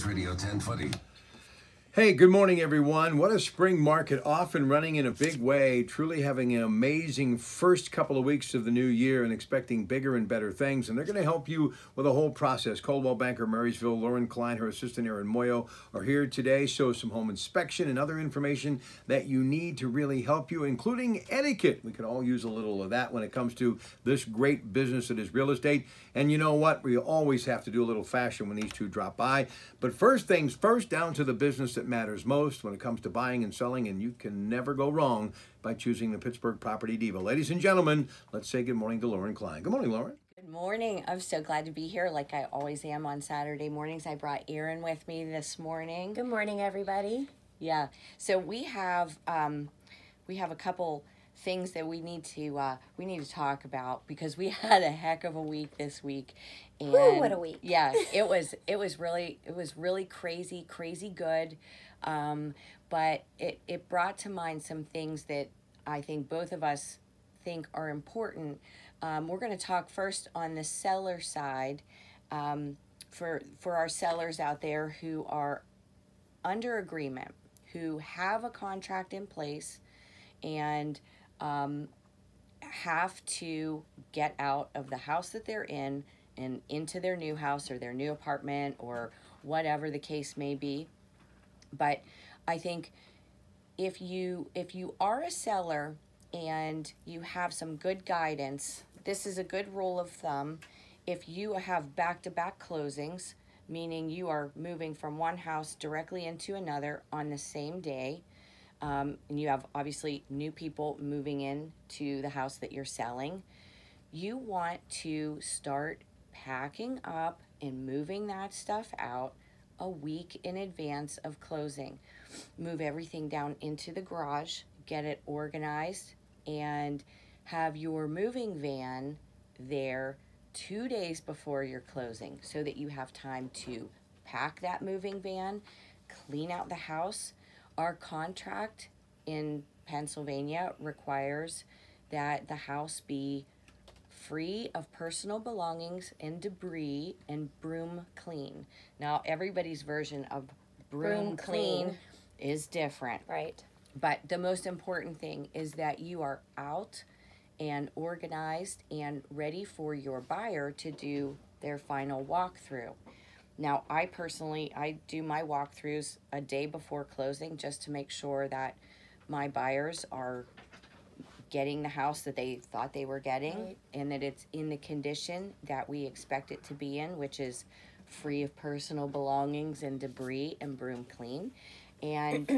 NewsRadio 1020. Hey, good morning, everyone. What a spring market, off and running in a big way, truly having an amazing first couple of weeks of the new year and expecting bigger and better things. And they're going to help you with the whole process. Coldwell Banker, Marysville, Lauren Klein, her assistant Aaron Moyo are here today. Show some home inspection and other information that you need to really help you, including etiquette. We could all use a little of that when it comes to this great business that is real estate. And you know what? We always have to do a little fashion when these two drop by. But first things first, down to the business that matters most when it comes to buying and selling, and you can never go wrong by choosing the Pittsburgh Property Diva. Ladies and gentlemen, let's say good morning to Lauren Klein. Good morning, Lauren. Good morning. I'm so glad to be here like I always am on Saturday mornings. I brought Aaron with me this morning. Good morning, everybody. Yeah. So we have a couple things that we need to talk about because we had a heck of a week this week. And Woo, what a week. Yeah, it was really crazy good. But it brought to mind some things that I think both of us think are important. We're going to talk first on the seller side, for our sellers out there who are under agreement, who have a contract in place and have to get out of the house that they're in and into their new house or their new apartment or whatever the case may be. But I think if you are a seller and you have some good guidance, this is a good rule of thumb. If you have back-to-back closings, meaning you are moving from one house directly into another on the same day, and you have obviously new people moving in to the house that you're selling, you want to start packing up and moving that stuff out a week in advance of closing. Move everything down into the garage, get it organized, and have your moving van there 2 days before your closing so that you have time to pack that moving van, clean out the house. Our contract in Pennsylvania requires that the house be free of personal belongings and debris and broom clean. Now, everybody's version of broom clean is different. Right. But the most important thing is that you are out and organized and ready for your buyer to do their final walkthrough. Now, I do my walkthroughs a day before closing just to make sure that my buyers are getting the house that they thought they were getting, right, and that it's in the condition that we expect it to be in, which is free of personal belongings and debris and broom clean. And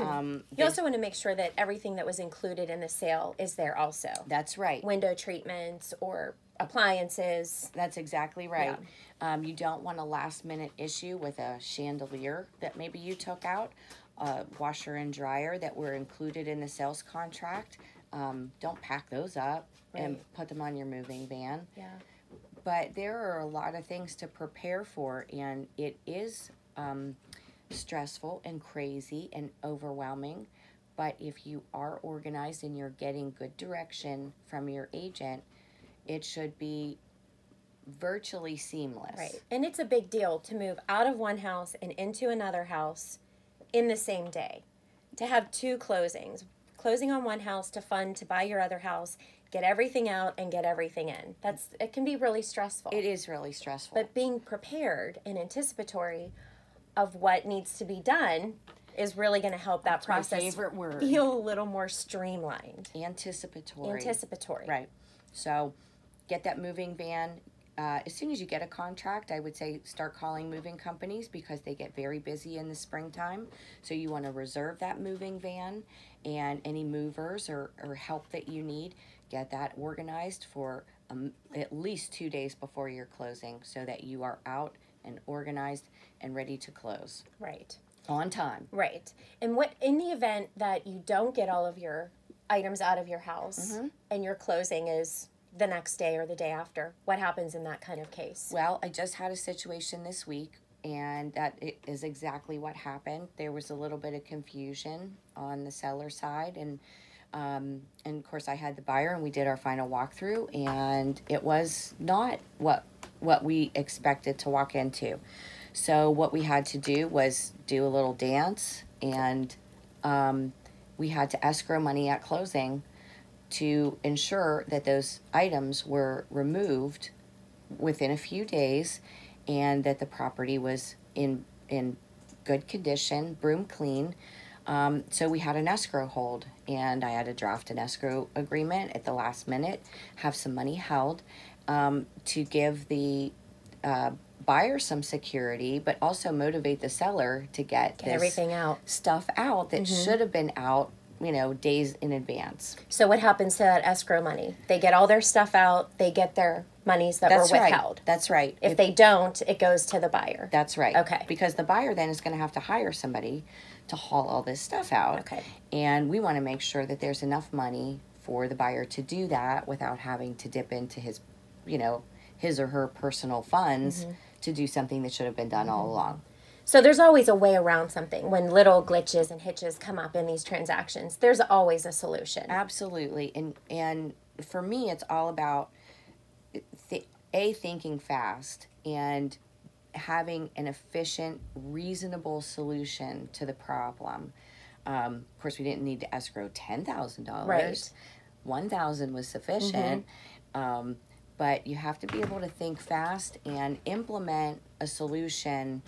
you also want to make sure that everything that was included in the sale is there also. That's right. Window treatments or appliances. That's exactly right. Yeah. You don't want a last minute issue with a chandelier that maybe you took out, a washer and dryer that were included in the sales contract. Don't pack those up and put them on your moving van. Yeah. But there are a lot of things to prepare for, and it is stressful and crazy and overwhelming. But if you are organized and you're getting good direction from your agent, it should be virtually seamless. Right. And it's a big deal to move out of one house and into another house in the same day. To have two closings. Closing on one house to buy your other house, get everything out and get everything in. It can be really stressful. It is really stressful. But being prepared and anticipatory of what needs to be done is really going to help that process feel a little more streamlined. Anticipatory. Right. So get that moving van. As soon as you get a contract, I would say start calling moving companies because they get very busy in the springtime. So you want to reserve that moving van, and any movers or help that you need, get that organized for at least 2 days before your closing so that you are out and organized and ready to close. Right. On time. Right. And what in the event that you don't get all of your items out of your house and your closing is the next day or the day after, what happens in that kind of case? Of I just had a situation this week, and that is exactly what happened. There was a little bit of confusion on the seller side, and of course I had the buyer, and we did our final walkthrough, and it was not what we expected to walk into. So what we had to do was do a little dance, and we had to escrow money at closing to ensure that those items were removed within a few days, and that the property was in good condition, broom clean. So we had an escrow hold, and I had to draft an escrow agreement at the last minute, have some money held to give the buyer some security, but also motivate the seller to get this everything out. stuff out that should have been out, days in advance. So what happens to that escrow money? They get all their stuff out. They get their monies that were withheld. That's right. If they don't, it goes to the buyer. That's right. Okay. Because the buyer then is going to have to hire somebody to haul all this stuff out. Okay. And we want to make sure that there's enough money for the buyer to do that without having to dip into his or her personal funds to do something that should have been done all along. So there's always a way around something. When little glitches and hitches come up in these transactions, there's always a solution. Absolutely. And for me, it's all about thinking fast and having an efficient, reasonable solution to the problem. Of course, we didn't need to escrow $10,000. Right. $1,000 was sufficient. But you have to be able to think fast and implement a solution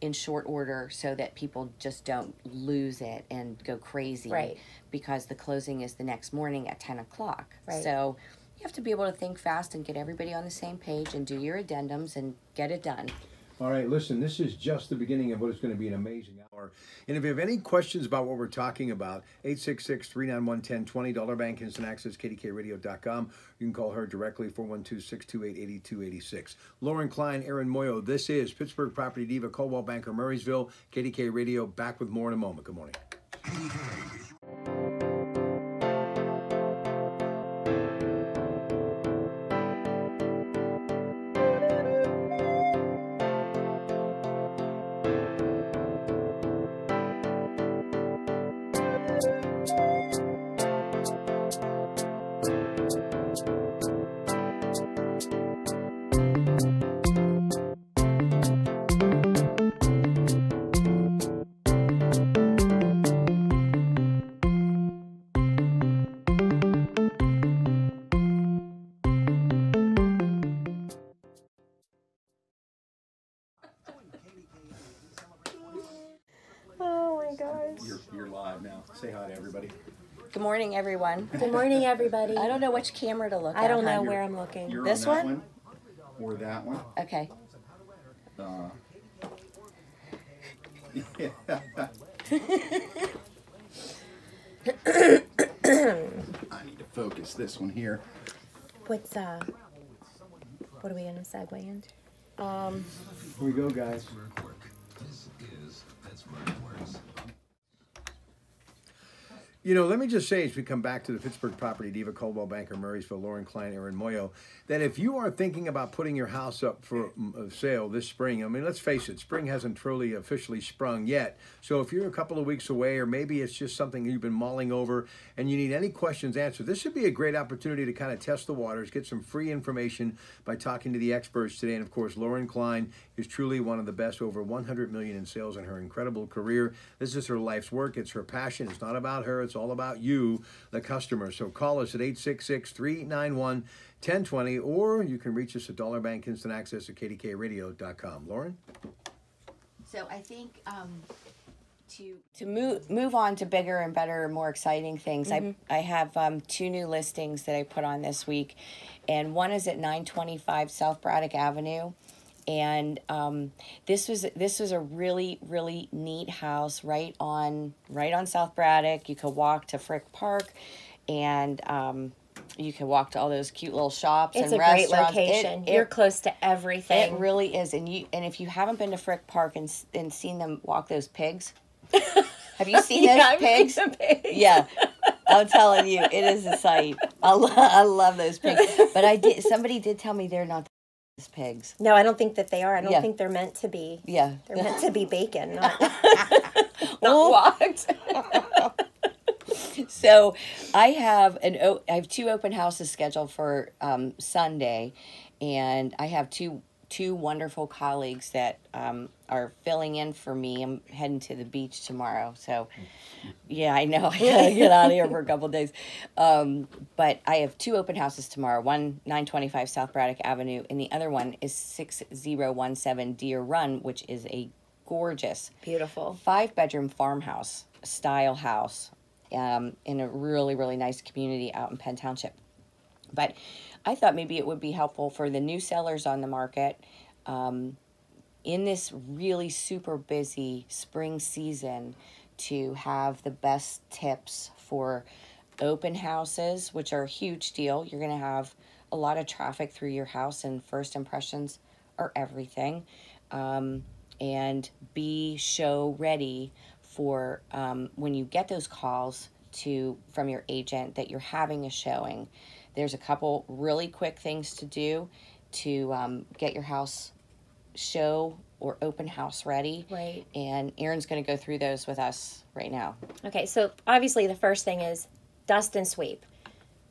in short order so that people just don't lose it and go crazy. Right. Because the closing is the next morning at 10 o'clock. Right. So you have to be able to think fast and get everybody on the same page and do your addendums and get it done. All right, listen, this is just the beginning of what is going to be an amazing hour. And if you have any questions about what we're talking about, 866-391-1020, Dollar Bank Instant Access, KDKRadio.com. You can call her directly, 412-628-8286. Lauren Klein, Aaron Moyo, this is Pittsburgh Property Diva, Coldwell Banker, Murraysville, KDK Radio. Back with more in a moment. Good morning. You're live now. Say hi to everybody. Good morning, everyone. Good morning, everybody. I don't know which camera to look at. I don't know huh? where I'm looking. You're This on that one? or that one. Okay. I need to focus this one here. What are we going to segue into? Here we go, guys. Let me just say, as we come back to the Pittsburgh Property Diva, Coldwell Banker, Murraysville, Lauren Klein, Aaron Moyo, that if you are thinking about putting your house up for sale this spring, I mean, let's face it, spring hasn't truly officially sprung yet. So if you're a couple of weeks away, or maybe it's just something you've been mulling over and you need any questions answered, this should be a great opportunity to kind of test the waters, get some free information by talking to the experts today. And of course, Lauren Klein is truly one of the best, over 100 million in sales in her incredible career. This is her life's work. It's her passion. It's not about her. It's all about you, the customer. So call us at 866-391-1020, or you can reach us at Dollar Bank Instant Access at KDKRadio.com. Lauren? So I think to move on to bigger and better, more exciting things, I have two new listings that I put on this week, and one is at 925 South Braddock Avenue. And this was a really, really neat house right on South Braddock. You could walk to Frick Park, and you can walk to all those cute little shops It's and a great restaurants. location. You're close to everything. It really is. And if you haven't been to Frick Park and seen them walk those pigs, have you seen those I've pigs? seen the pigs. Yeah. I'm telling you, it is a sight. I love those pigs. But somebody did tell me they're not pigs. No, I don't think that they are. I don't Yeah. think they're meant to be. Yeah. They're meant to be bacon, not Well, walked. So I have two open houses scheduled for Sunday, and I have two two wonderful colleagues that are filling in for me. I'm heading to the beach tomorrow, so yeah, I know I gotta get out of here for a couple of days. But I have two open houses tomorrow. One 925 South Braddock Avenue, and the other one is 6017 Deer Run, which is a gorgeous, Beautiful. 5-bedroom farmhouse style house in a really, really nice community out in Penn Township. But I thought maybe it would be helpful for the new sellers on the market in this really super busy spring season to have the best tips for open houses, which are a huge deal. You're going to have a lot of traffic through your house, and first impressions are everything. And be show ready for when you get those calls from your agent that you're having a showing. There's a couple really quick things to do to get your house show or open house ready. Right. And Erin's going to go through those with us right now. Okay, so obviously the first thing is dust and sweep.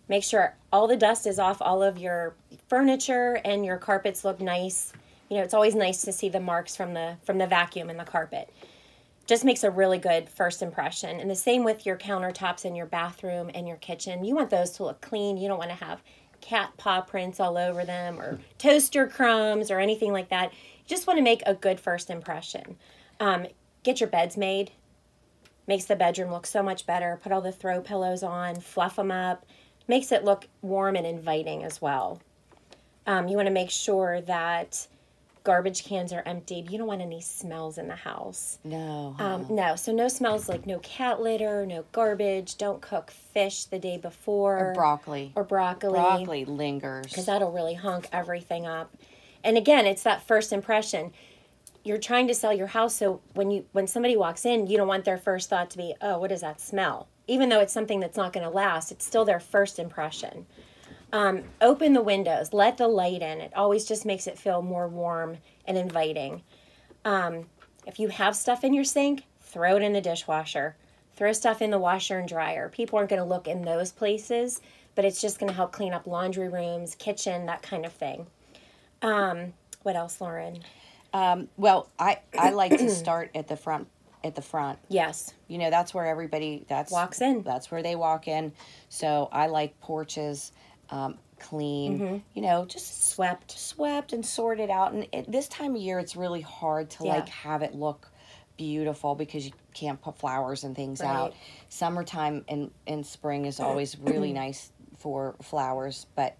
Make sure all the dust is off all of your furniture and your carpets look nice. You know, it's always nice to see the marks from the vacuum in the carpet. Just makes a really good first impression. And the same with your countertops in your bathroom and your kitchen. You want those to look clean. You don't want to have cat paw prints all over them or toaster crumbs or anything like that. You just want to make a good first impression. Get your beds made. Makes the bedroom look so much better. Put all the throw pillows on, fluff them up. Makes it look warm and inviting as well. You want to make sure that garbage cans are emptied. You don't want any smells in the house. No. No. So no smells, like no cat litter, no garbage. Don't cook fish the day before. Or broccoli. Broccoli lingers. Because that'll really hunk everything up. And again, it's that first impression. You're trying to sell your house, so when somebody walks in, you don't want their first thought to be, oh, what does that smell? Even though it's something that's not going to last, it's still their first impression. Open the windows, let the light in. It always just makes it feel more warm and inviting. If you have stuff in your sink, throw it in the dishwasher. Throw stuff in the washer and dryer. People aren't going to look in those places, but it's just going to help clean up laundry rooms, kitchen, that kind of thing. What else, Lauren? Well, I like to start at the front. Yes. You know, that's where everybody walks in. That's where they walk in. So I like porches clean, you know, just swept and sorted out. And this time of year, it's really hard to like have it look beautiful because you can't put flowers and things out. Summertime and spring is always really nice for flowers, but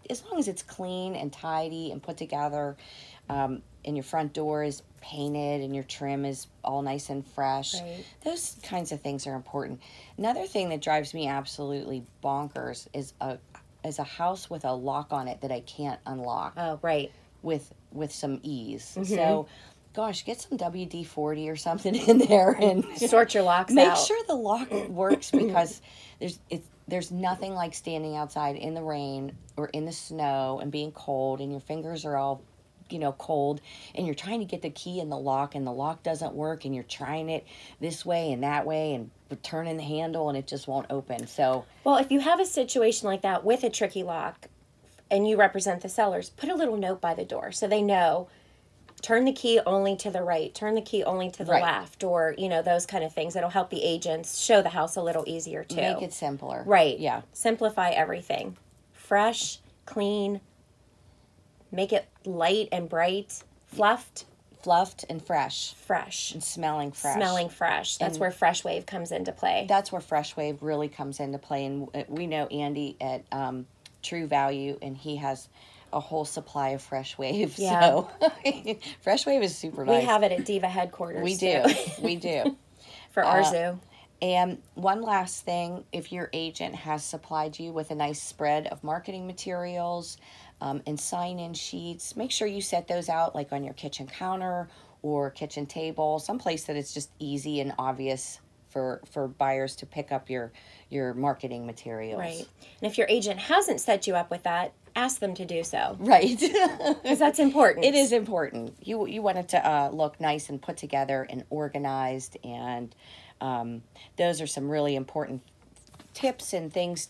as long as it's clean and tidy and put together, and your front door is painted and your trim is all nice and fresh, those kinds of things are important. Another thing that drives me absolutely bonkers is a house with a lock on it that I can't unlock. Oh, right. With some ease. So, gosh, get some WD-40 or something in there and sort your locks out. Make sure the lock works, because there's nothing like standing outside in the rain or in the snow and being cold and your fingers are all, you know, cold, and you're trying to get the key in the lock and the lock doesn't work, and you're trying it this way and that way and turning the handle and it just won't open. So, well, if you have a situation like that with a tricky lock and you represent the sellers, put a little note by the door so they know, turn the key only to the right, turn the key only to the left, or, you know, those kind of things. That'll help the agents show the house a little easier too. Make it simpler. Right. Yeah. Simplify everything. Fresh, clean, make it light and bright, fluffed and fresh and smelling fresh. That's where Fresh Wave comes into play. That's where Fresh Wave really comes into play. And we know Andy at True Value, and he has a whole supply of Fresh Wave. So Fresh Wave is super nice. We have it at Diva headquarters. We do. We do. For our zoo. And one last thing, if your agent has supplied you with a nice spread of marketing materials and sign-in sheets, make sure you set those out like on your kitchen counter or kitchen table, someplace that it's just easy and obvious for buyers to pick up your marketing materials. Right. And if your agent hasn't set you up with that, ask them to do so. Right. Because that's important. It is important. You want it to look nice and put together and organized, and those are some really important tips and things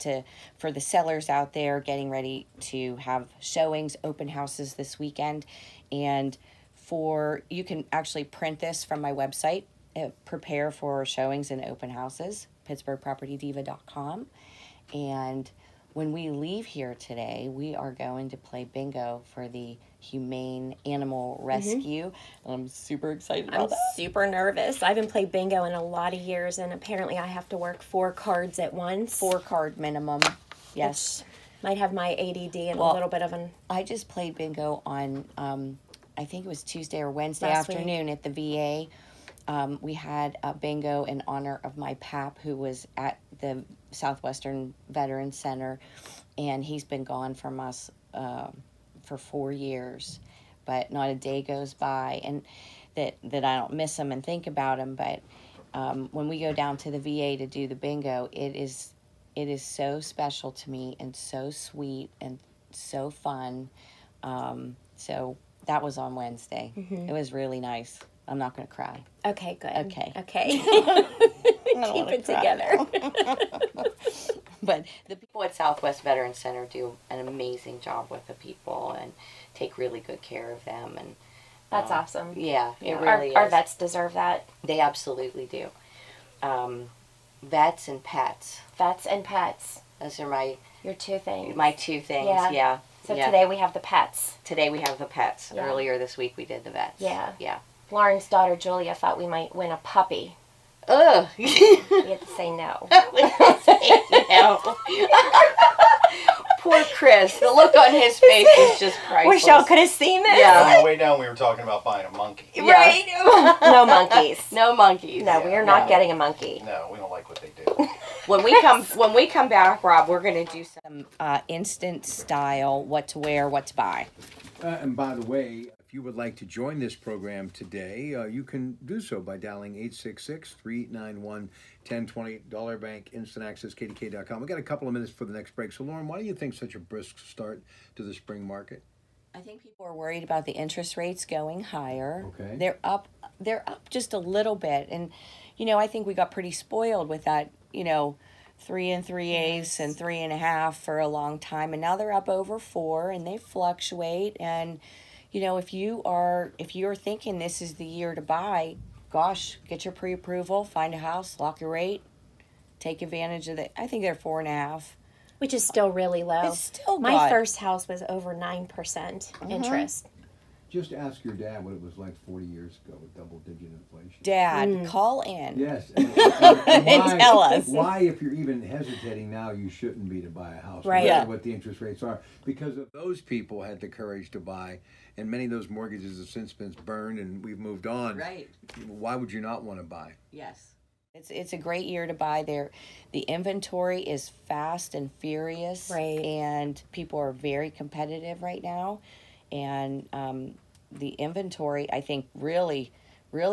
for the sellers out there getting ready to have showings, open houses this weekend. And you can actually print this from my website, prepare for showings and open houses, pittsburghpropertydiva.com. And when we leave here today, we are going to play bingo for the Humane Animal Rescue. And I'm super excited about that. I'm super nervous. I haven't played bingo in a lot of years, and apparently I have to work 4 cards at once. 4 card minimum. Yes. Which might have my ADD and a little bit of an... I just played bingo on, I think it was Tuesday or Wednesday Last afternoon at the VA. We had a bingo in honor of my pap, who was at the Southwestern Veterans Center, and he's been gone from us for 4 years, but not a day goes by and that I don't miss him and think about him. But when we go down to the VA to do the bingo, it is so special to me and so sweet and so fun. So that was on Wednesday. It was really nice. I'm not going to cry. Okay, good. Okay. Keep it together. But the people at Southwest Veterans Center do an amazing job with the people and take really good care of them. And That's awesome. Yeah, it really is. Our vets deserve that. They absolutely do. Vets and pets. Vets and pets. Those are your 2 things. my 2 things. Yeah. So today we have the pets. Today we have the pets. Yeah. Earlier this week we did the vets. Yeah. Lauren's daughter Julia thought we might win a puppy. Ugh. We had to say no. No. Poor Chris. The look on his face was just priceless. Wish y'all could have seen this. On the way down, we were talking about buying a monkey. Right? No monkeys. No monkeys. No, we are not getting a monkey. No, we don't like what they do. When we come back, Rob, we're going to do some instant style, what to wear, what to buy. And by the way, if you would like to join this program today, you can do so by dialing 866-391-1020, Dollar Bank, Instant Access, KDKA.com. We've got a couple of minutes for the next break. So, Lauren, why do you think such a brisk start to the spring market? I think people are worried about the interest rates going higher. Okay. They're up just a little bit. And, I think we got pretty spoiled with that, 3 3/8 and 3 1/2 for a long time. And now they're up over 4 and they fluctuate. And, if you're thinking this is the year to buy, gosh, get your pre-approval, find a house, lock your rate, take advantage of it. I think they're 4 1/2. Which is still really low. It's still My good. first house was over 9% interest. Just ask your dad what it was like 40 years ago with double-digit inflation. Dad, call in. Yes. And tell us. Why, if you're even hesitating now, you shouldn't be to buy a house. Right. No matter Yeah. what the interest rates are. Because of those people had the courage to buy, and many of those mortgages have since been burned, and we've moved on. Right. Why would you not want to buy? Yes. It's a great year to buy there. The inventory is fast and furious. Right. And people are very competitive right now. And the inventory, I think, really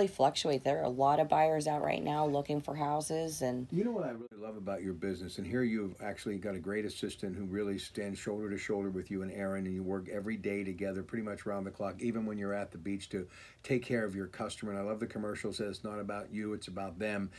fluctuates. There are a lot of buyers out right now looking for houses. And You know what I really love about your business, and here you've actually got a great assistant who really stands shoulder to shoulder with you and Aaron, and you work every day together, pretty much around the clock, even when you're at the beach, to take care of your customer. And I love the commercial that says it's not about you, it's about them.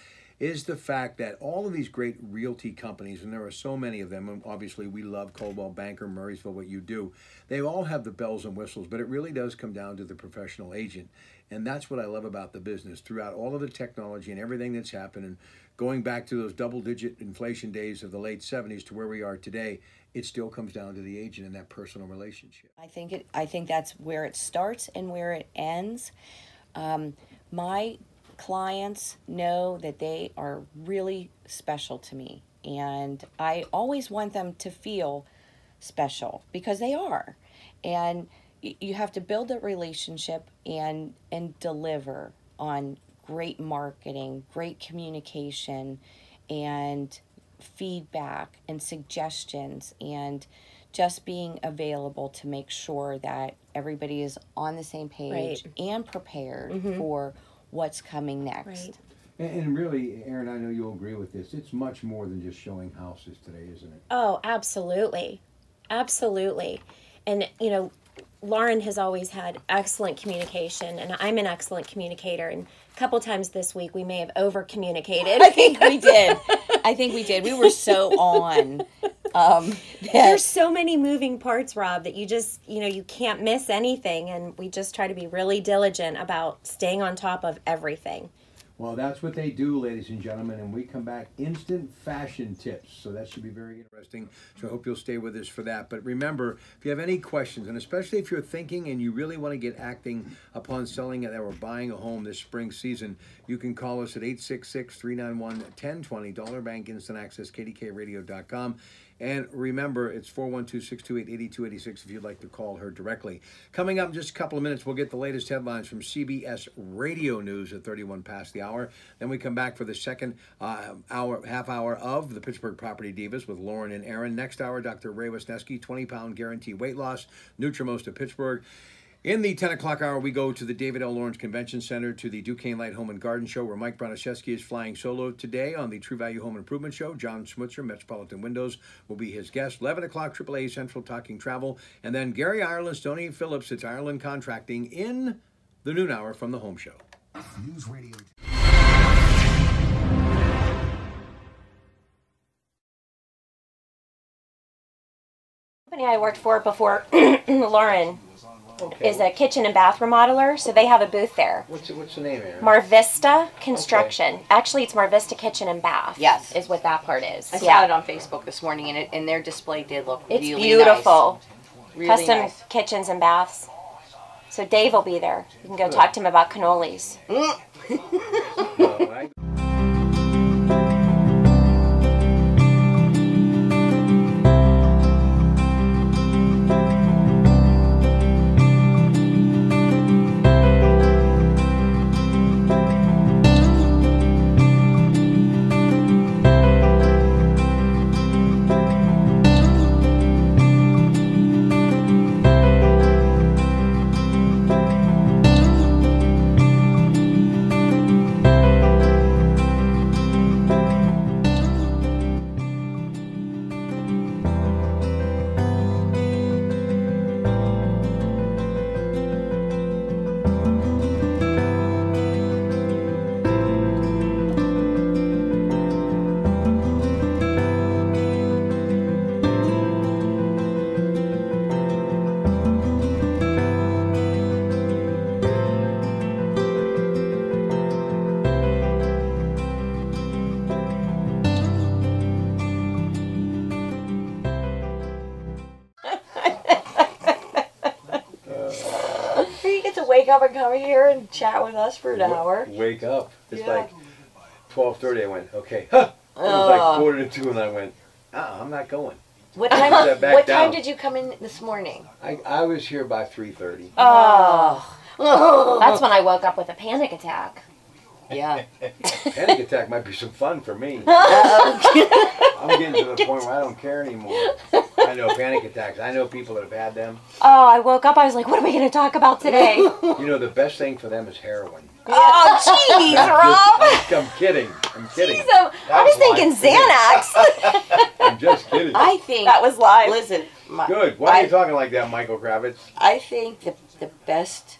Is the fact that all of these great realty companies, and there are so many of them, and obviously we love Coldwell Banker, Murraysville, what you do, they all have the bells and whistles, but it really does come down to the professional agent. And that's what I love about the business. Throughout all of the technology and everything that's happened, and going back to those double-digit inflation days of the late 70s to where we are today, it still comes down to the agent and that personal relationship. I think that's where it starts and where it ends. My clients know that they are really special to me, and I always want them to feel special because they are. And you have to build a relationship and deliver on great marketing, great communication, and feedback and suggestions, and just being available to make sure that everybody is on the same page and prepared for what's coming next. Right. And really, Aaron, I know you'll agree with this, it's much more than just showing houses today, isn't it? Oh, absolutely. Absolutely. And, Lauren has always had excellent communication, and I'm an excellent communicator. And a couple times this week, we may have over-communicated. I think we did. We were so on. There's so many moving parts, Rob, that you just, you can't miss anything. And we just try to be really diligent about staying on top of everything. Well, that's what they do, ladies and gentlemen, and we come back instant fashion tips. So that should be very interesting. So I hope you'll stay with us for that. But remember, if you have any questions, and especially if you're thinking and you really want to get acting upon selling it or buying a home this spring season, you can call us at 866-391-1020, Dollar Bank Instant Access, KDKRadio.com. And remember, it's 412-628-8286 if you'd like to call her directly. Coming up in just a couple of minutes, we'll get the latest headlines from CBS Radio News at 31 past the hour. Then we come back for the second half hour of the Pittsburgh Property Divas with Lauren and Aaron. Next hour, Dr. Ray Wisniewski, 20-pound guarantee weight loss, Nutrimost of Pittsburgh. In the 10 o'clock hour, we go to the David L. Lawrence Convention Center to the Duquesne Light Home and Garden Show, where Mike Broniszewski is flying solo today on the True Value Home Improvement Show. John Schmutzer, Metropolitan Windows, will be his guest. 11 o'clock, AAA Central Talking Travel. And then Gary Ireland, Stoney Phillips, it's Ireland Contracting in the noon hour from the Home Show. NewsRadio. Company I worked for before Lauren is a kitchen and bath remodeler, so they have a booth there. What's the name, Aaron? Marvista Construction. Okay. Actually, it's Marvista Kitchen and Bath. Yes, is what that part is. I saw it on Facebook this morning, and their display did look it's really beautiful. Nice. Really Custom nice. kitchens and baths. So Dave will be there. You can go talk to him about cannolis. Wake up and come here and chat with us for an hour. Wake up. It's like 12:30. I went, okay. Huh. It was like 1:45, and I went, I'm not going. What time did you come in this morning? I was here by 3:30. Oh. That's when I woke up with a panic attack. Yeah. Panic attack might be some fun for me. I'm getting to the point where I don't care anymore. I know panic attacks. I know people that have had them. Oh, I woke up, I was like, what are we going to talk about today? You know, the best thing for them is heroin. Oh, jeez, Rob. I'm kidding. Jeez, I was thinking Xanax. I'm just kidding. I think that was live. Listen. Good. Why are you talking like that, Michael Kravitz? I think the best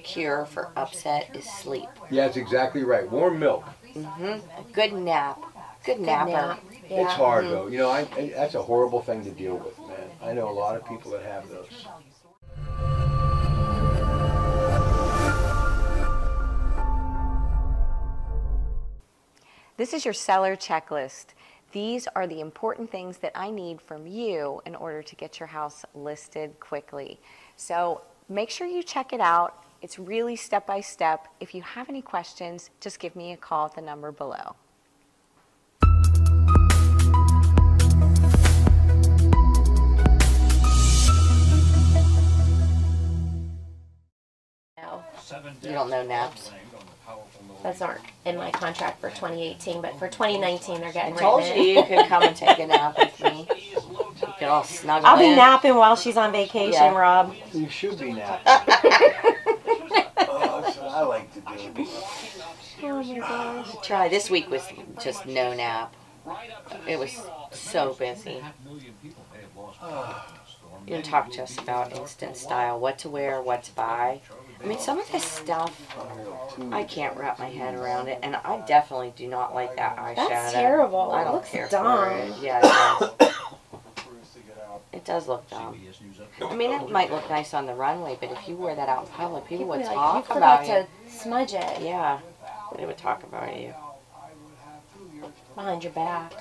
cure for upset is sleep. Yeah, that's exactly right. Warm milk. Mm-hmm. A good nap. Good napper. Nap. Yeah. It's hard, though. You know, that's a horrible thing to deal with, man. I know a lot of people that have those. This is your seller checklist. These are the important things that I need from you in order to get your house listed quickly. So make sure you check it out. It's really step by step. If you have any questions, just give me a call at the number below. You don't know naps. That's not in my contract for 2018, but for 2019 they're getting I told written you could come and take a nap with me. Get all snuggled I'll be in. napping while she's on vacation, Yeah. Rob. You should be napping. Oh, that's what I like to do. Oh my gosh. Try. This week was just no nap. It was so busy. You can talk to us about instant style, what to wear, what to buy. I mean, some of this stuff, I can't wrap my head around it, and I definitely do not like that eyeshadow. That's terrible. I It don't looks care dumb. for it. Yeah, it does. It does look dumb. I mean, it might look nice on the runway, but if you wear that out in public, people would talk you about forgot you. to smudge it. Yeah, they would talk about you. Behind your back.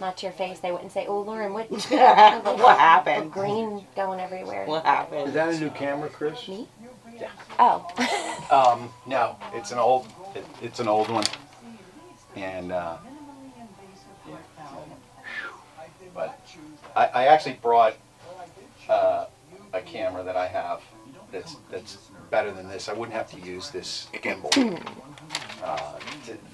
Not to your face. They wouldn't say, "Oh, Lauren, what What happened? green going everywhere." What happened? Is that a new camera, Chris? Me? Yeah. Oh. No, it's an old one, and but I actually brought a camera that I have that's better than this. I wouldn't have to use this gimbal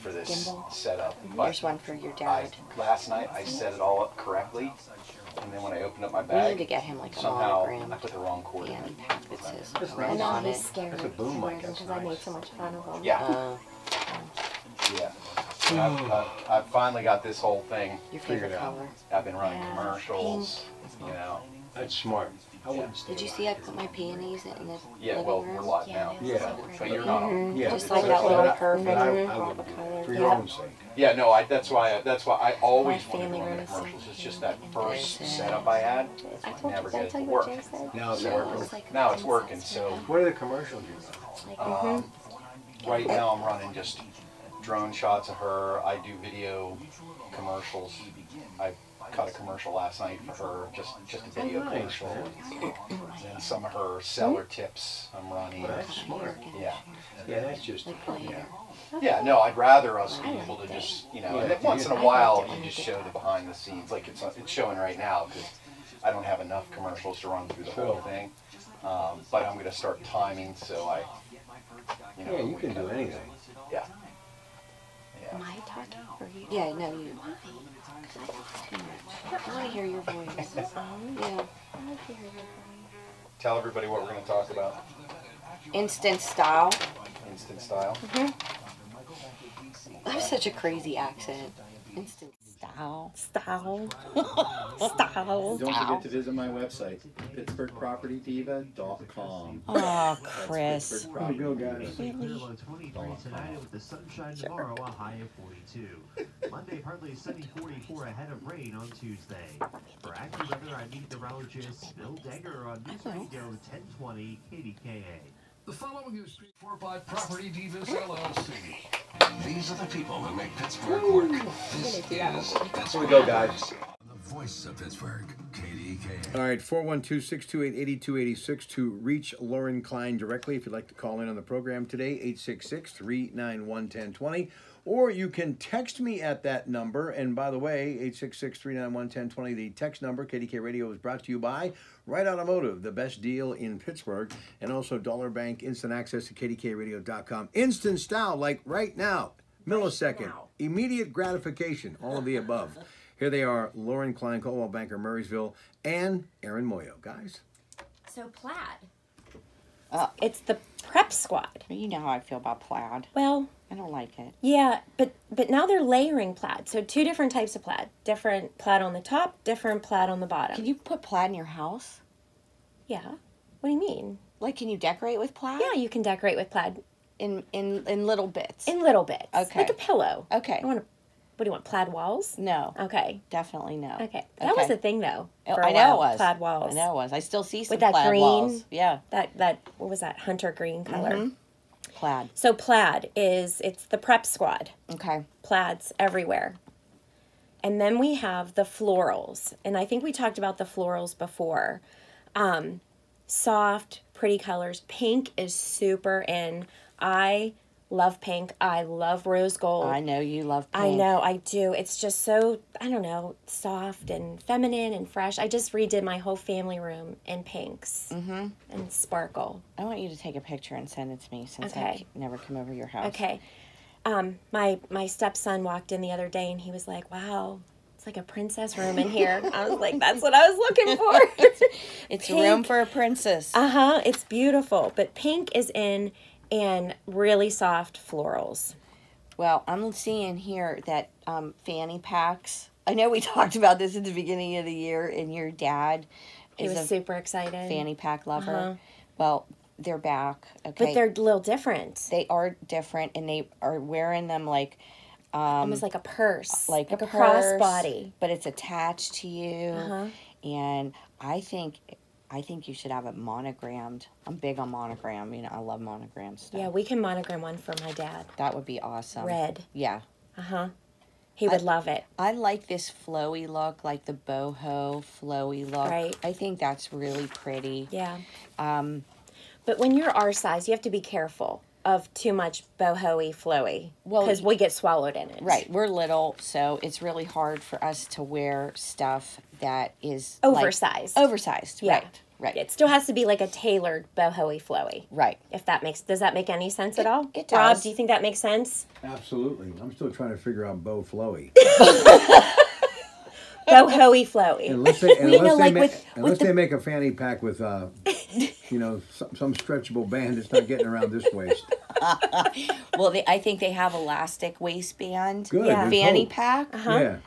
for this setup. But Here's one for your dad. last night I set it all up correctly, and then when I opened up my We bag, need to get him like a somehow monogram. I put the wrong cord in. Fanny pack that says That's red nice. I on know he's it. scared. That's a boom mic, that's because I made nice. so much fun of him. Yeah, yeah. I've finally got this whole thing Your figured favorite out. color. I've been running Yeah, commercials, you know. That's smart. I wouldn't stay. Did you see I put my peonies in the Yeah, living well, room? we're live now. Yeah. But you're not on. Yeah, Just it's- like that that's little what I- curve but I in wouldn't do color. it. For your own sake. Yeah, no, that's why I always My wanted to family run room the is so commercials. It's just that cute. first It is. setup I had, I I told never you, did I get it tell to you what work. Jay said? Now it's Yeah, working. it was like a Now it's princess working, too. so What are the commercials you run? Like, right now I'm running just drone shots of her. I do video commercials. I cut a commercial last night for her, just a video nice, commercial. man. And some of her seller tips I'm running. Well, that's smart. Yeah. Yeah, that's just, Like later. Yeah, no, I'd rather us be able to just, you know, Yeah. and once in a while you just show the behind the scenes, like it's showing right now because I don't have enough commercials to run through the whole thing. But I'm going to start timing so I, you know. yeah, you we can do anything. Yeah. Yeah. am I talking or you? Yeah, no, you. Too much. I want to hear your voice. Yeah. Tell everybody what we're going to talk about. Instant style. Instant style. I have such a crazy accent. Instant style. Style. Style. Don't forget to visit my website, PittsburghPropertyDiva.com. Oh, Chris. There you go, guys. Clear low 23 tonight with the sunshine tomorrow, a high of 42. Monday, partly sunny 44 ahead of rain on Tuesday. For active weather, I meet meteorologist Bill Degger on NewsRadio 1020 KDKA. The following is 345 Property Divas LLC. These are the people who make Pittsburgh work. This is Pittsburgh. Here we go, guys. The voice of Pittsburgh, KDKA. All right, 412-628-8286 to reach Lauren Klein directly if you'd like to call in on the program today, 866-391-1020. Or you can text me at that number. And by the way, 866-391-1020, the text number, KDK Radio, is brought to you by Right Automotive, the best deal in Pittsburgh. And also Dollar Bank, instant access to KDKRadio.com. Instant style, like right now, millisecond, immediate gratification, all of the above. Here they are, Lauren Klein, Coldwell Banker, Murraysville, and Aaron Moyo. Guys? So plaid. Oh. It's the prep squad. You know how I feel about plaid. Well, I don't like it. yeah, but now they're layering plaid. So two different types of plaid. Different plaid on the top, different plaid on the bottom. Can you put plaid in your house? Yeah. What do you mean? Like, can you decorate with plaid? Yeah, you can decorate with plaid In little bits. in little bits. Okay. Like a pillow. Okay. I want to. What do you want? Plaid walls? No. Okay. Definitely no. Okay. That was a thing though. Oh, for a I know while, it was. Plaid walls. I know it was. I still see some With that plaid green. walls. Yeah. That what was that? Hunter green color. Plaid. So plaid it's the prep squad. Okay. Plaids everywhere. And then we have the florals. And I think we talked about the florals before. Soft, pretty colors. Pink is super in. I love pink. I love rose gold. I know you love pink. I know, I do. It's just so, I don't know, soft and feminine and fresh. I just redid my whole family room in pinks and sparkle. I want you to take a picture and send it to me since Okay. I never come over your house. Okay. My stepson walked in the other day and he was like, wow, it's like a princess room in here. I was like, that's what I was looking for. It's Pink. room for a princess. It's beautiful. But pink is in and really soft florals. Well, I'm seeing here that fanny packs. I know we talked about this at the beginning of the year, and your dad He is was a super excited. fanny pack lover. Well, they're back. Okay, But they're a little different. they are different, and they are wearing them like Almost like a purse. like a purse, purse, crossbody. but it's attached to you. And I think you should have it monogrammed. I'm big on monogram. I love monogram stuff. Yeah, we can monogram one for my dad. That would be awesome. Red. Yeah. Uh-huh. He would love it. I like this flowy look, like the boho flowy look. Right. I think that's really pretty. Yeah. But when you're our size, you have to be careful of too much boho-y, flowy. Well, because we get swallowed in it. Right. We're little, so it's really hard for us to wear stuff that is Oversized. Oversized. Yeah. Right. It still has to be like a tailored boho-y, flowy. Right. Does that make any sense at all? It Rob, does. do you think that makes sense? Absolutely. I'm still trying to figure out Bo Flowy. Boho-y, flowy. Unless they make a fanny pack with, some stretchable band that's not getting around this waist. Well, I think they have elastic waistband. Good. Yeah. Fanny hope. pack. Yeah.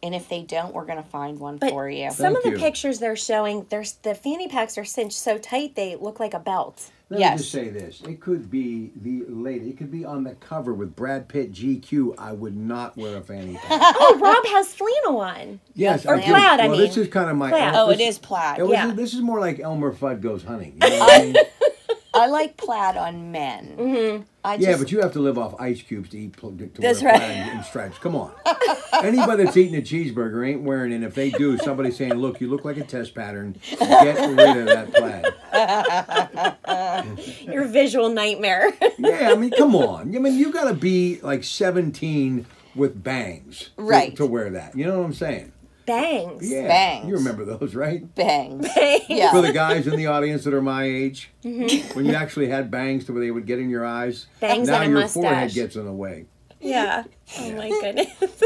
And if they don't, we're going to find one But for you. some of Thank the you. pictures they're showing, the fanny packs are cinched so tight they look like a belt. Let Yes. me just say this. It could be the lady. It could be on the cover with Brad Pitt GQ. I would not wear a fanny pack. Oh, Rob has flannel on. Yes, Or I do. plaid, I Well, mean. this is kind of my... Plaid. Oh, this- it is plaid. Yeah. This is more like Elmer Fudd Goes Hunting. You know what I mean? I like plaid on men. Mm-hmm. Yeah, but you have to live off ice cubes to eat to That's wear right. plaid and stripes. Come on. Anybody that's eating a cheeseburger ain't wearing it. If they do, somebody's saying, "Look, you look like a test pattern. Get rid of that plaid." Your visual nightmare. Yeah, I mean, come on. I mean, you got to be like 17 with bangs Right. to wear that. You know what I'm saying? Bangs. Yeah. Bangs. You remember those, right? Bangs. Bangs. Yeah. For the guys in the audience that are my age, when you actually had bangs to where they would get in your eyes, Bangs now and a your mustache. forehead gets in the way. Yeah. Oh my goodness.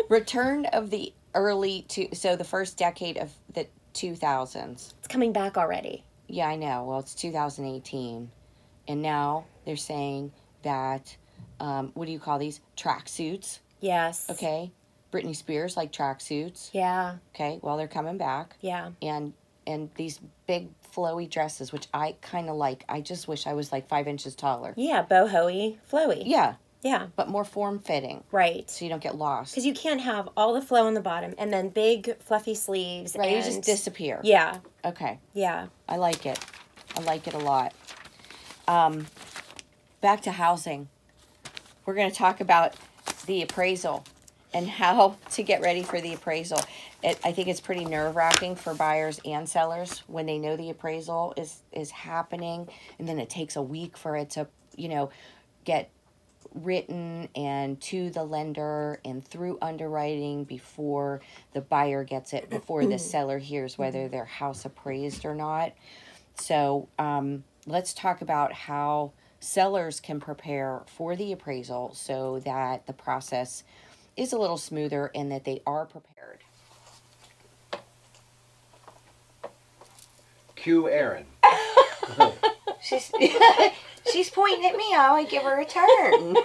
Return of the the first decade of the 2000s. It's coming back already. Yeah, I know. Well, it's 2018. And now they're saying that, what do you call these? Tracksuits. Yes. Okay. Britney Spears like tracksuits. Yeah. Okay. Well, they're coming back. Yeah. And these big flowy dresses, which I kind of like. I just wish I was like 5 inches taller. Yeah. Boho-y, flowy. Yeah. Yeah. But more form-fitting. Right. So you don't get lost. Because you can't have all the flow on the bottom and then big fluffy sleeves. Right. You and just disappear. Yeah. Okay. Yeah. I like it. I like it a lot. Back to housing. We're going to talk about the appraisal and how to get ready for the appraisal. I think it's pretty nerve-wracking for buyers and sellers when they know the appraisal is happening, and then it takes a week for it to, get written and to the lender and through underwriting before the buyer gets it, before the seller hears whether their house appraised or not. So let's talk about how sellers can prepare for the appraisal so that the process is a little smoother and that they are prepared. Cue Aaron. She's pointing at me. I give her a turn.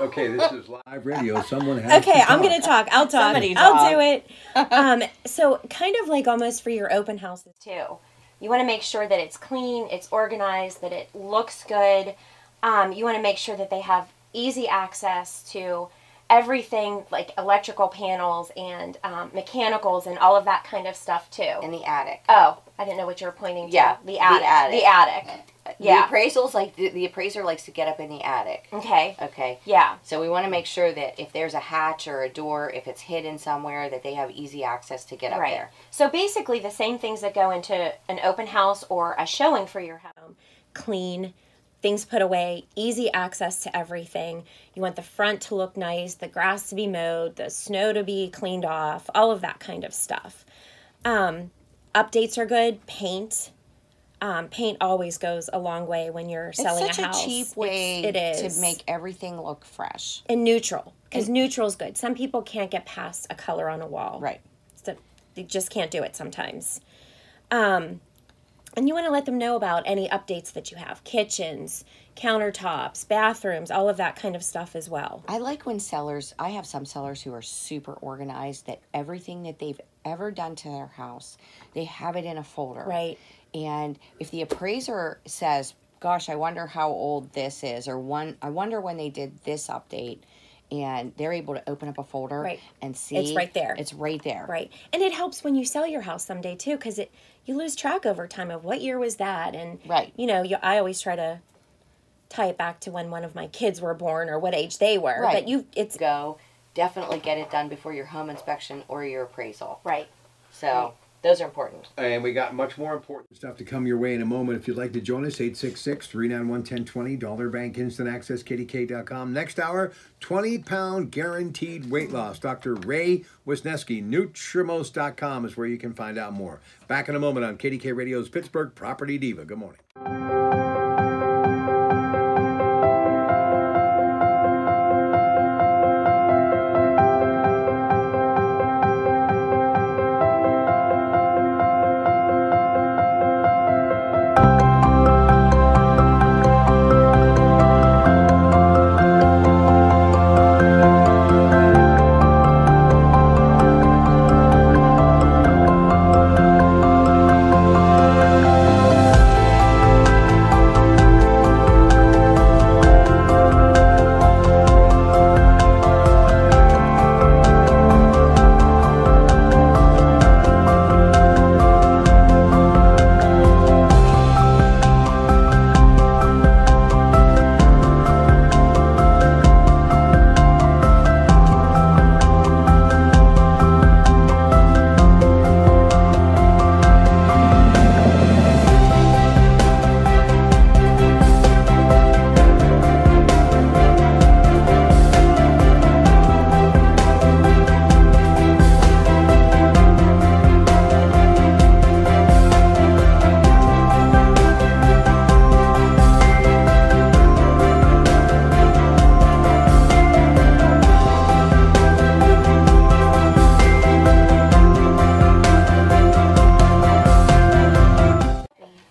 Okay, this is live radio. Someone has Okay, to I'm talk. going to talk. I'll talk. Somebody I'll talk. do it. So kind of like almost for your open houses too. You want to make sure that it's clean, it's organized, that it looks good. You want to make sure that they have easy access to everything like electrical panels and mechanicals and all of that kind of stuff too. In the attic. Oh, I didn't know what you were pointing to. Yeah, The attic. The attic. The appraisal's like the appraiser likes to get up in the attic. Okay. Okay. Yeah. So we want to make sure that if there's a hatch or a door, if it's hidden somewhere, that they have easy access to get up there. So basically the same things that go into an open house or a showing for your home. Clean, things put away, easy access to everything. You want the front to look nice, the grass to be mowed, the snow to be cleaned off, all of that kind of stuff. Updates are good. Paint. Paint always goes a long way when you're selling a house. It's such a cheap way it is. to make everything look fresh. And neutral, because neutral's good. Some people can't get past a color on a wall. Right. So they just can't do it sometimes. And you want to let them know about any updates that you have. Kitchens, countertops, bathrooms, all of that kind of stuff as well. I like when I have some sellers who are super organized, that everything that they've ever done to their house, they have it in a folder. Right. And if the appraiser says, gosh, I wonder how old this is, or I wonder when they did this update, and they're able to open up a folder Right. and see. It's right there. It's right there. Right. And it helps when you sell your house someday too, because you lose track over time of what year was that. And, Right. I always try to tie it back to when one of my kids were born or what age they were. Right. But Go, definitely get it done before your home inspection or your appraisal. Right. So those are important. And we got much more important stuff to come your way in a moment. If you'd like to join us, 866-391-1020, Dollar Bank Instant Access, KDKA.com. Next hour, 20-pound guaranteed weight loss. Dr. Ray Wisniewski, Nutrimos.com is where you can find out more. Back in a moment on KDK Radio's Pittsburgh Property Diva. Good morning.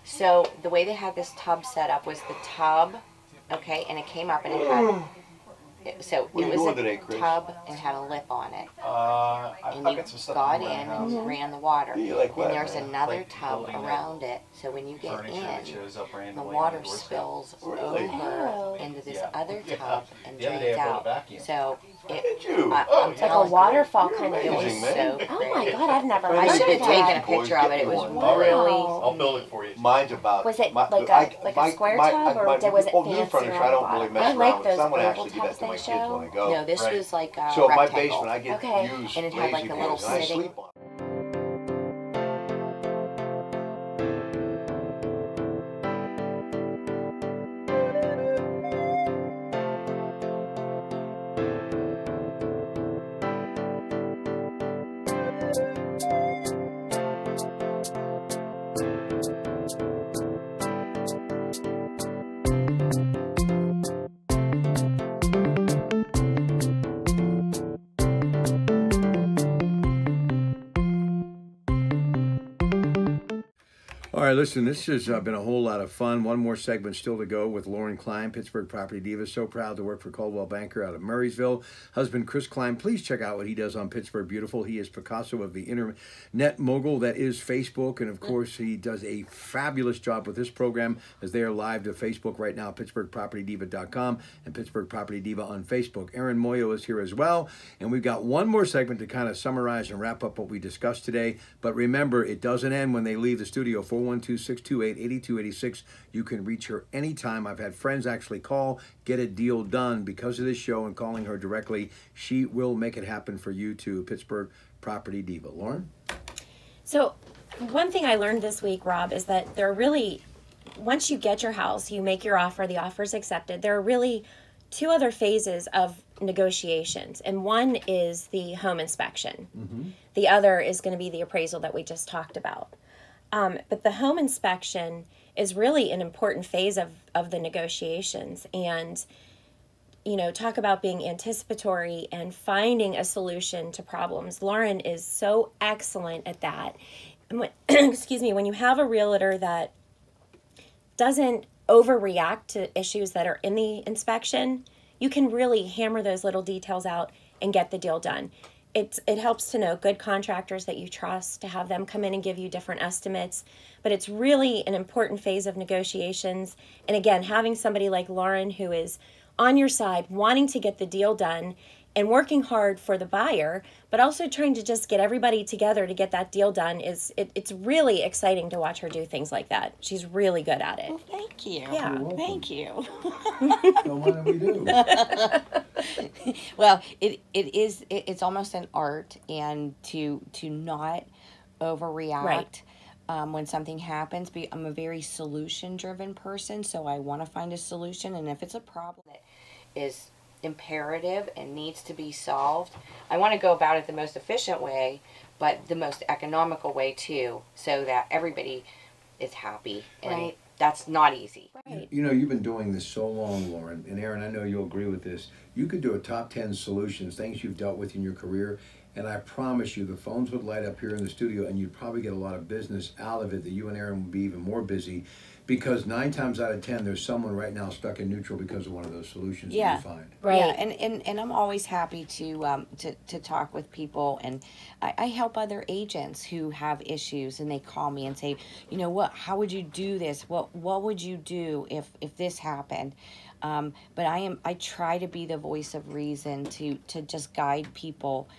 So the way they had this tub set up was the tub, okay, and it came up and it had, so What are it you was doing a today, Chris? tub and had a lip on it. I've And you got some stuff got to in do around the house. and ran the water. Yeah, you like Then what, there's man? another Like tub building that around it. So when you get furniture that in, shows up the randomly on water your doorstep. spills Really? over into this Yeah. other Yeah. tub and The other day drains I brought a out. vacuum. So Did you? I'm Oh, like a telling you, waterfall You're kind of. it was amazing, so man. pretty. Oh my God, I've never I I heard should of have taken that. a picture of it. It was Wow. really I'll build it for you. Mine's about. Was it my- like I- a square tub, or was it new fancy furniture, around I the don't really bottom? mess I around like with. those Someone oval actually do that tubs to my they kids when I show. go. No, this Right. was like a So my rectangle. basement, I get Okay. used And it had, like, lazy the little boys, and I sitting- sleep on. All right, listen, this has been a whole lot of fun. One more segment still to go with Lauren Klein, Pittsburgh Property Diva. So proud to work for Coldwell Banker out of Murraysville. Husband Chris Klein, please check out what he does on Pittsburgh Beautiful. He is Picasso of the internet mogul that is Facebook. And, of course, he does a fabulous job with this program as they are live to Facebook right now, PittsburghPropertyDiva.com and Pittsburgh Property Diva on Facebook. Aaron Moyo is here as well. And we've got one more segment to kind of summarize and wrap up what we discussed today. But remember, it doesn't end when they leave the studio. 412-628-8286. You can reach her anytime. I've had friends actually call, get a deal done because of this show and calling her directly. She will make it happen for you too. Pittsburgh Property Diva. Lauren? So one thing I learned this week, Rob, is that there are really, once you get your house, you make your offer, the offer's accepted, there are really two other phases of negotiations. And one is the home inspection. Mm-hmm. The other is going to be the appraisal that we just talked about. But the home inspection is really an important phase of the negotiations. And, you know, talk about being anticipatory and finding a solution to problems. Lauren is so excellent at that. And when, excuse me, when you have a realtor that doesn't overreact to issues that are in the inspection, you can really hammer those little details out and get the deal done. It helps to know good contractors that you trust, to have them come in and give you different estimates. But it's really an important phase of negotiations. And again, having somebody like Lauren, who is on your side, wanting to get the deal done and working hard for the buyer, but also trying to just get everybody together to get that deal done. It's really exciting to watch her do things like that. She's really good at it. Well, thank you. Yeah. Thank you. So what do we do? Well, it's almost an art, and to not overreact. Right. When something happens, I'm a very solution-driven person, so I want to find a solution, and if it's a problem that is imperative and needs to be solved, I want to go about it the most efficient way, but the most economical way too, so that everybody is happy, and Right. that's not easy. Right. You know, you've been doing this so long, Lauren, and Aaron, I know you'll agree with this. You could do a top 10 solutions, things you've dealt with in your career, and I promise you the phones would light up here in the studio and you'd probably get a lot of business out of it, that you and Aaron would be even more busy, because 9 times out of 10 there's someone right now stuck in neutral because of one of those solutions Yeah. that you find. Right. Yeah, and I'm always happy to talk with people, and I help other agents who have issues, and they call me and say, you know what, how would you do this? What would you do if this happened? But I try to be the voice of reason to just guide people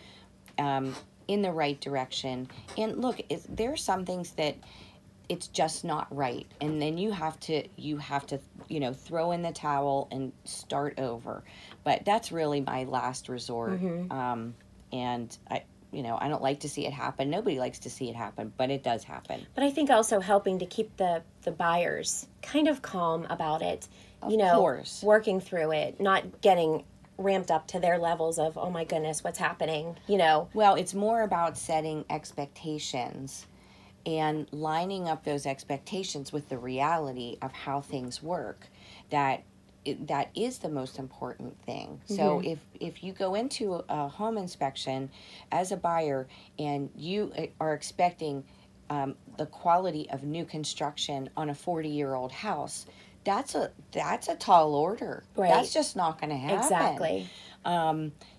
in the right direction. And look, there are some things that it's just not right, and then you have to throw in the towel and start over. But that's really my last resort. And I don't like to see it happen. Nobody likes to see it happen, but it does happen. But I think also helping to keep the buyers kind of calm about it. Of course. Working through it, not getting ramped up to their levels of, oh my goodness, what's happening, Well, it's more about setting expectations and lining up those expectations with the reality of how things work. That is the most important thing. So if you go into a home inspection as a buyer and you are expecting the quality of new construction on a 40-year-old house, that's a tall order. Right. That's just not going to happen. Exactly.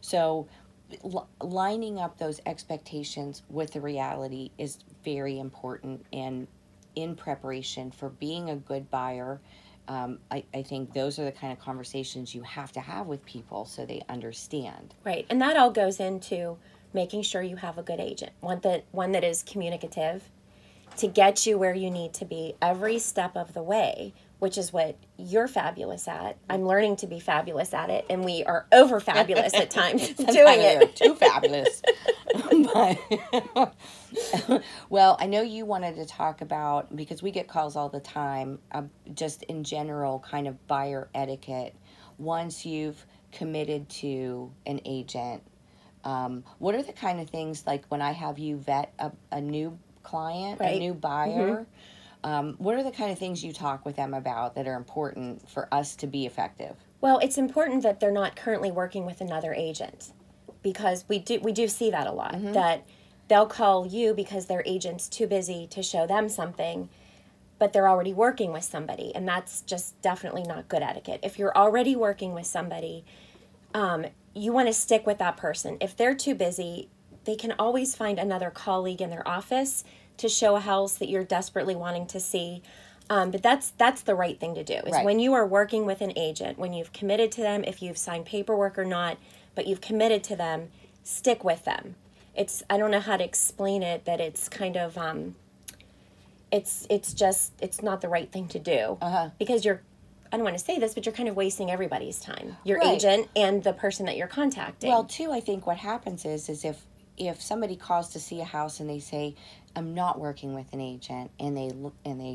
So lining up those expectations with the reality is very important, and in preparation for being a good buyer, I think those are the kind of conversations you have to have with people so they understand. Right. And that all goes into making sure you have a good agent, one that is communicative, to get you where you need to be every step of the way, which is what you're fabulous at. I'm learning to be fabulous at it, and we are over fabulous at times doing it. Too fabulous. Well, I know you wanted to talk about, because we get calls all the time, just in general kind of buyer etiquette. Once you've committed to an agent, what are the kind of things, like when I have you vet a new client, Right. a new buyer, what are the kind of things you talk with them about that are important for us to be effective? Well, it's important that they're not currently working with another agent, because we do see that a lot, that they'll call you because their agent's too busy to show them something, but they're already working with somebody, and that's just definitely not good etiquette. If you're already working with somebody, you want to stick with that person. If they're too busy, they can always find another colleague in their office to show a house that you're desperately wanting to see. But that's the right thing to do, is Right. when you are working with an agent, when you've committed to them, if you've signed paperwork or not, but you've committed to them, stick with them. I don't know how to explain it, that it's kind of, it's not the right thing to do. Because I don't want to say this, but you're kind of wasting everybody's time, your Right. agent and the person that you're contacting. Well, too, I think what happens is if somebody calls to see a house and they say, I'm not working with an agent, and they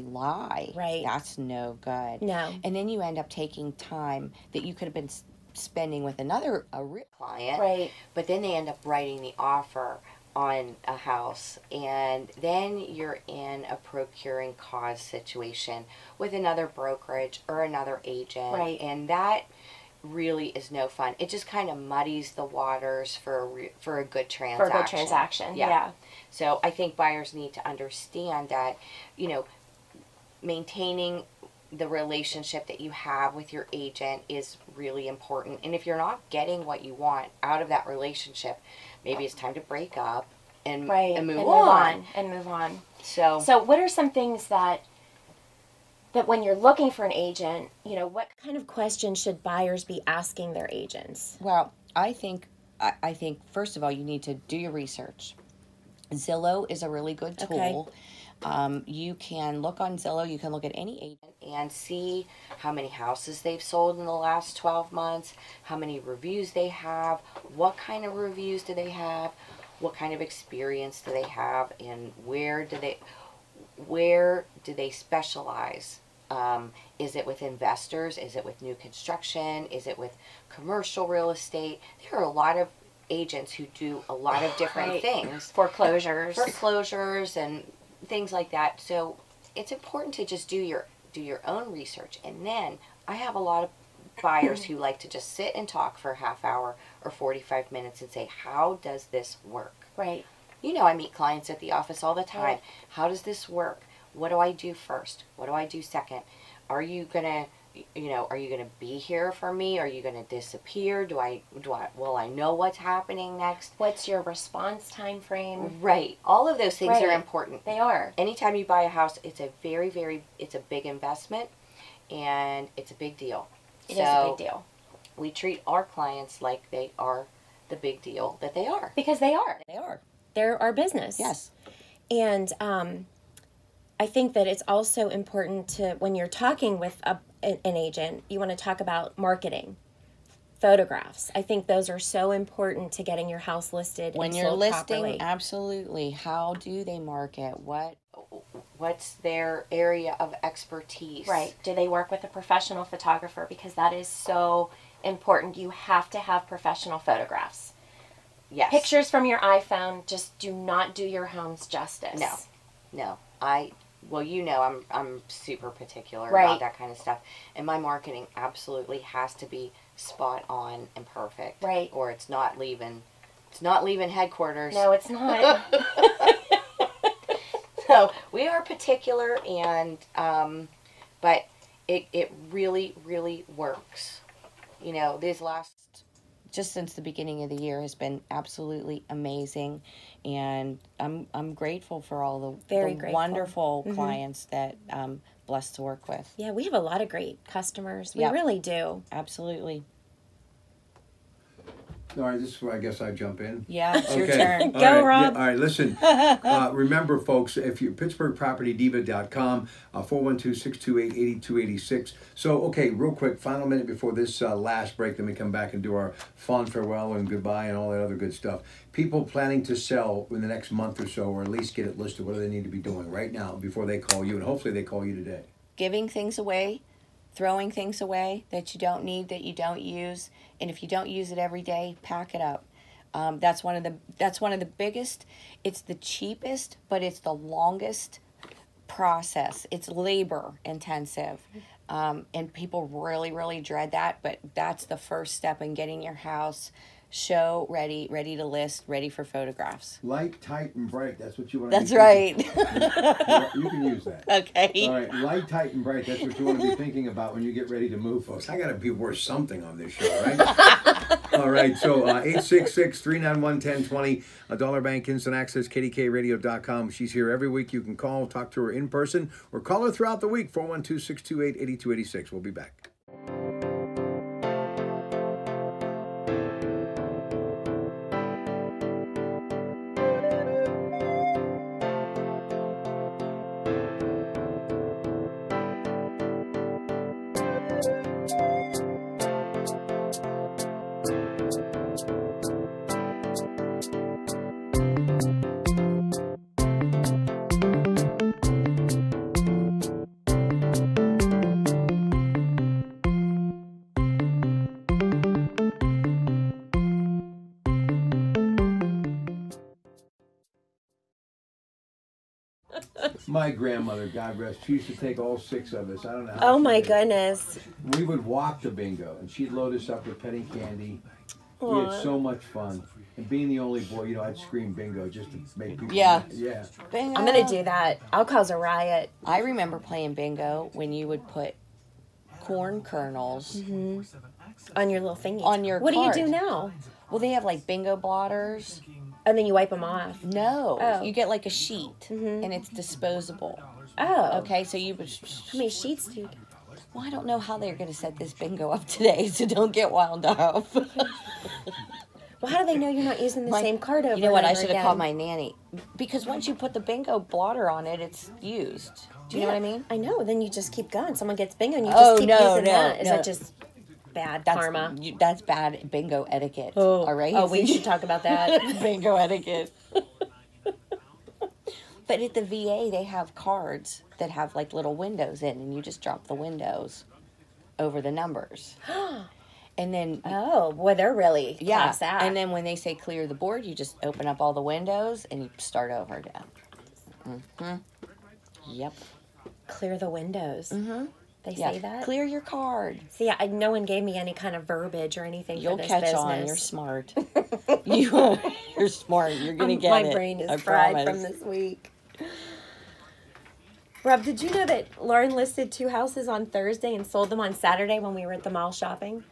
lie, Right. that's no good. No. And then you end up taking time that you could have been spending with a real client, Right. but then they end up writing the offer on a house, and then you're in a procuring cause situation with another brokerage or another agent, Right. and that really is no fun. It just kind of muddies the waters for a good transaction. For a good transaction, yeah. So I think buyers need to understand that, maintaining the relationship that you have with your agent is really important. And if you're not getting what you want out of that relationship, maybe it's time to break up and move on. And move on. So So what are some things that that when you're looking for an agent, you know, what kind of questions should buyers be asking their agents? Well, I think first of all, you need to do your research. Zillow is a really good tool. You can look on Zillow, you can look at any agent and see how many houses they've sold in the last 12 months, how many reviews they have, what kind of reviews do they have, what kind of experience do they have, and where do they specialize? Is it with investors? Is it with new construction? Is it with commercial real estate? There are a lot of agents who do a lot of different things. Foreclosures and things like that. So it's important to just do your own research. And then I have a lot of buyers who like to just sit and talk for a half hour or 45 minutes and say, how does this work? Right. You know, I meet clients at the office all the time. Right. How does this work? What do I do first? What do I do second? Are you gonna be here for me? Are you gonna disappear? Will I know what's happening next? What's your response time frame? Right. All of those things are important. They are. Anytime you buy a house, it's a it's a big investment, and it's a big deal. It is a big deal. We treat our clients like they are the big deal that they are. Because they are. They are. They're our business. Yes. And I think that it's also important to, when you're talking with an agent, you want to talk about marketing, photographs. I think those are so important to getting your house listed when and you're sold listing properly. Absolutely. How do they market? What's their area of expertise? Right. Do they work with a professional photographer? Because that is so important. You have to have professional photographs. Yes. Pictures from your iPhone just do not do your homes justice. No. Well, you know, I'm super particular Right. about that kind of stuff, and my marketing absolutely has to be spot on and perfect. Right. Or it's not leaving headquarters. No, it's not. So we are particular, and but it really, really works. You know, just since the beginning of the year has been absolutely amazing, and I'm grateful for all the wonderful clients that I'm blessed to work with. Yeah, we have a lot of great customers. We Yep. really do. Absolutely. All right, this is where I guess I jump in. Yeah, it's your Okay. turn. All Go, right. Rob. Yeah, all right, listen. Remember, folks, if you're PittsburghPropertyDiva.com, 412-628-8286. So, okay, real quick, final minute before this last break, then we come back and do our fond farewell and goodbye and all that other good stuff. People planning to sell in the next month or so, or at least get it listed, what do they need to be doing right now before they call you? And hopefully they call you today. Giving things away, throwing things away that you don't need, that you don't use, and if you don't use it every day, pack it up. That's one of the biggest. It's the cheapest, but it's the longest process. It's labor intensive, and people really, really dread that. But that's the first step in getting your house show ready to list, ready for photographs. Light, tight, and bright. That's what you want to That's be right. You can use that. Okay. All right, light, tight, and bright. That's what you want to be thinking about when you get ready to move, folks. I got to be worth something on this show, right? All right, so 866-391-1020, Dollar Bank Instant Access, KDKRadio.com. She's here every week. You can call, talk to her in person, or call her throughout the week, 412-628-8286. We'll be back. My grandmother, God rest, she used to take all 6 of us. I don't know how. Oh my goodness. We would walk to bingo, and she'd load us up with penny candy. We had so much fun. And being the only boy, you know, I'd scream bingo just to make people. Yeah. Yeah. Bingo. I'm going to do that. I'll cause a riot. I remember playing bingo when you would put corn kernels On your little thingy. on your What card. do you do now? Well, they have like bingo blotters. And then you wipe them off. No, Oh. you get like a sheet, and it's disposable. Oh. Okay, so you. How many sheets do you get? Well, I don't know how they're going to set this bingo up today, so don't get wound up. Well, how do they know you're not using the same card over You know what? and I over should have again? called my nanny. Because once you put the bingo blotter on it, it's used. Do you know what I mean? I know. Then you just keep going. Someone gets bingo and you Oh, just keep no, using no, that. Is no. that just bad That's, karma? That's bad bingo etiquette. Oh, all right? Oh, we should talk about that. Bingo etiquette. But at the VA, they have cards that have like little windows in, and you just drop the windows over the numbers. And then, Oh, boy, they're really yeah. class act. And then when they say clear the board, you just open up all the windows and you start over again. Yep. Clear the windows. Mm-hmm. They Yeah. say that? Clear your card. See, no one gave me any kind of verbiage or anything You'll for this catch business. on. You're smart. You're smart. You're going to get My it. brain is I fried promise. from this week. Rob, did you know that Lauren listed 2 houses on Thursday and sold them on Saturday when we were at the mall shopping?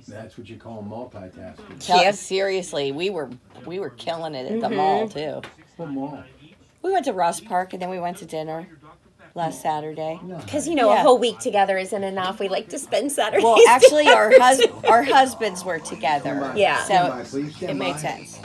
That's what you call multitasking. Seriously, we were killing it at the mall too. What mall? We went to Ross Park and then we went to dinner last Saturday. Because, you know, a whole week together isn't enough. We like to spend Saturdays Well, actually, together. our husbands were together. Yeah. So Please stand it made by. sense.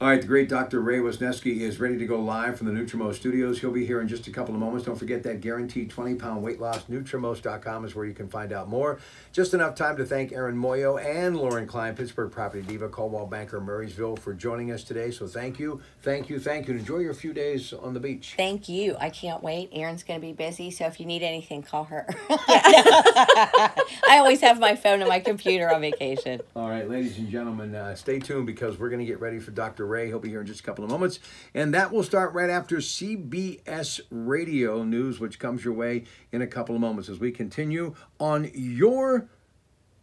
All right, the great Dr. Ray Wisniewski is ready to go live from the Nutrimost studios. He'll be here in just a couple of moments. Don't forget that guaranteed 20-pound weight loss. Nutrimost.com is where you can find out more. Just enough time to thank Aaron Moyo and Lauren Klein, Pittsburgh Property Diva, Coldwell Banker, Murraysville, for joining us today. So thank you, thank you, thank you. And enjoy your few days on the beach. Thank you. I can't wait. Erin's going to be busy, so if you need anything, call her. I always have my phone and my computer on vacation. All right, ladies and gentlemen, stay tuned because we're going to get ready for Dr. Ray. He'll be here in just a couple of moments. And that will start right after CBS Radio News, which comes your way in a couple of moments as we continue on your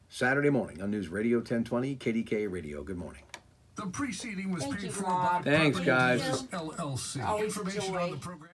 Saturday morning on News Radio 1020, KDKA Radio. Good morning. The preceding was Thank paid you, for Rob. by Thanks, Property guys. Deals LLC. Always Information joy. on the program.